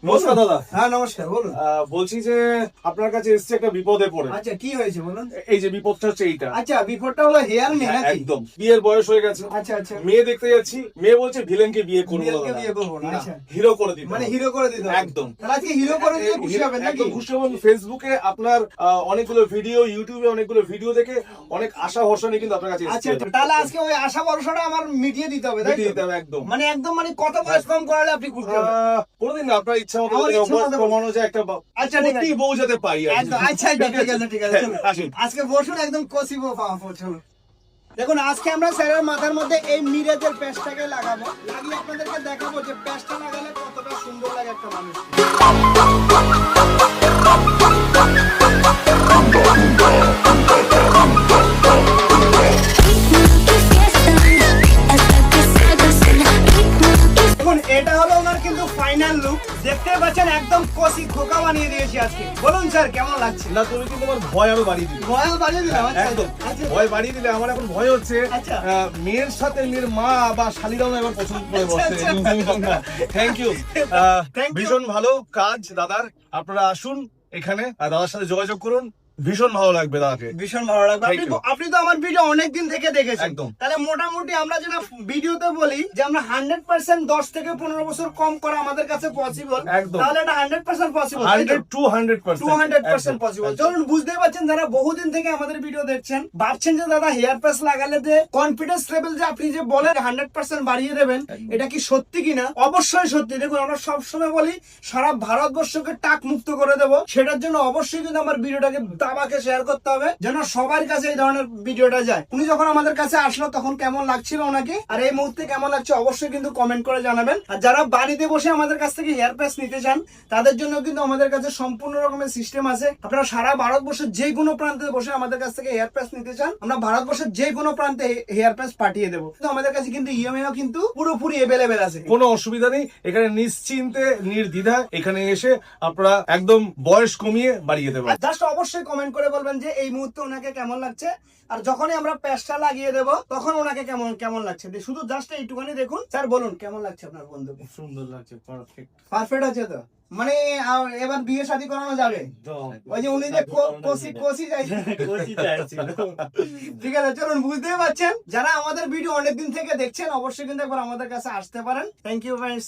নমস্কার দাদা। হ্যাঁ নমস্কার, বলুন। বলছি যে আপনার কাছে এসেছে একটা বিপদে পড়ে। আচ্ছা কি হয়েছে বলুন। এই যে বিপদটা হচ্ছে এইটা। আচ্ছা বিপদটা হলো হেয়ার মেয়ে নাকি? একদম বিয়ের বয়স হয়ে গেছে। আচ্ছা আচ্ছা, মেয়ে দেখতে যাচ্ছি, মেয়ে বলছে ভিলেনকে বিয়ে করবো ভিলেনকে না, বিয়ে করবো না। আচ্ছা, হিরো করে দিতে মানে হবে। হিরো করে দিতে হবে। একদম। তাহলে আজকে হিরো করে দিতে খুশি হবেন নাকি? একদম খুশি হবেন। ফেসবুকে আপনার অনেকগুলো ভিডিও, ইউটিউবে অনেকগুলো ভিডিও দেখে অনেক আশা ভরসা নিয়ে কিন্তু আপনার কাছে আচ্ছা এসেছে। তাহলে আজকে ওই আশা ভরসাটা আমার মিটিয়ে দিতে হবে, তাই মিটিয়ে তো? দিতে হবে একদম। মানে একদম মানে কত পরিশ্রম করালে আপনি খুশি হবেন? কোনদিন না আপনার ইচ্ছা মতো আমার ইচ্ছা মতো কমানো যায় একটা আচ্ছা, ঠিক আছে। প্রতি বউ যাতে পাই আর কি। একদম। আচ্ছা ঠিক আছে ঠিক আছে, চলুন। আসুন। আজকে বসুন, একদম কষিবো পাবো, চলুন। দেখুন আজকে আমরা স্যারের মাথার মধ্যে এই মিরাজের প্যাচটাকে লাগাবো, লাগিয়ে আপনাদেরকে দেখাবো যে প্যাচটা লাগালে কতটা সুন্দর লাগে একটা মানুষ। দেখুন এটা হলো ওনার কিন্তু ফাইনাল লুক, দেখতে পাচ্ছেন একদম কষি খোকা বানিয়ে দিয়েছি আজকে। বলুন স্যার কেমন লাগছে? না তুমি কিন্তু আমার ভয় আরো বাড়িয়ে দিলে। ভয় বানিয়ে দিলাম। আচ্ছা, একদম আচ্ছা। ভয় বাড়িয়ে দিলে। আমার এখন ভয় হচ্ছে আচ্ছা। মেয়ের সাথে মেয়ের মা বা শালিরাও এবার পছন্দ করে বসছে। আচ্ছা, থ্যাংক ইউ। Thank you. ভীষণ ভালো কাজ দাদার। আপনারা আসুন এখানে, দাদার সাথে যোগাযোগ করুন, ভীষণ ভালো লাগবে দাদাকে। ভীষণ ভালো লাগবে। Thank you. আপনি তো আমার ভিডিও অনেকদিন থেকে দেখেছেন। একদম। তাহলে মোটামুটি আমরা যেটা ভিডিওতে বলি যে আমরা 100% 10 থেকে 15 বছর কম করা আমাদের কাছে পসিবল, একদম। তাহলে এটা 100% পসিবল। 100 to 100%। 200% পসিবল। চলুন, বুঝতেই পারছেন যারা বহুদিন থেকে আমাদের ভিডিও দেখছেন, ভাবছেন যে দাদা হেয়ার প্যাচ লাগালে যে কনফিডেন্স লেভেল যে আপনি যে বলেন 100% বাড়িয়ে দেবেন, এটা কি সত্যি কিনা? অবশ্যই সত্যি। দেখুন আমরা সবসময় বলি সারা ভারতবর্ষকে টাক মুক্ত করে দেব, সেটার জন্য অবশ্যই কিন্তু আমার ভিডিওটাকে দাবাকে শেয়ার করতে হবে যেন সবার কাছে এই ধরনের ভিডিওটা যায়। উনি যখন আমাদের কাছে আসলো তখন কেমন লাগছিল ওনাকে, আর এই মুহূর্তে কেমন লাগছে অবশ্যই কিন্তু কমেন্ট করে জানাবেন। আর যারা বাড়িতে বসে আমাদের কাছ থেকে হেয়ার প্যাচ নিতে চান তাদের জন্য কিন্তু আমাদের কাছে সম্পূর্ণ রকমের সিস্টেম আছে। আপনারা সারা ভারতবর্ষের যে কোনো প্রান্তে বসে আমাদের কাছ থেকে হেয়ার প্যাচ নিতে চান, আমরা ভারতবর্ষের যে কোনো প্রান্তে হেয়ার প্যাচ পাঠিয়ে দেবো। তো আমাদের কাছে কিন্তু ইএমআইও কিন্তু পুরোপুরি এভেলেবেল আছে, কোনো অসুবিধা নেই। এখানে নিশ্চিন্তে নির্দ্বিধা এখানে এসে আপনারা একদম বয়স কমিয়ে বাড়িয়ে দেবেন। জাস্ট অবশ্যই কমেন্ট করে বলবেন যে এই মুহূর্তে ওনাকে কেমন লাগছে, আর যখনই আমরা প্যাচটা লাগিয়ে দেব তখন ওনাকে কেমন কেমন লাগছে শুধু জাস্ট এইটুখানি দেখুন। স্যার বলুন কেমন লাগছে আপনার বন্ধুকে? সুন্দর লাগছে, পারফেক্ট। পারফেক্ট আছে তো? মানে এবার বিয়ে শাদী করানো যাবে? ওই যে উনি যে কোসি চাইছিল। ঠিক আছে চলুন, বুঝতেই পারছেন যারা আমাদের ভিডিও অনেকদিন থেকে দেখছেন অবশ্যই কিন্তু একবার আমাদের কাছে আসতে পারেন। Thank you friends.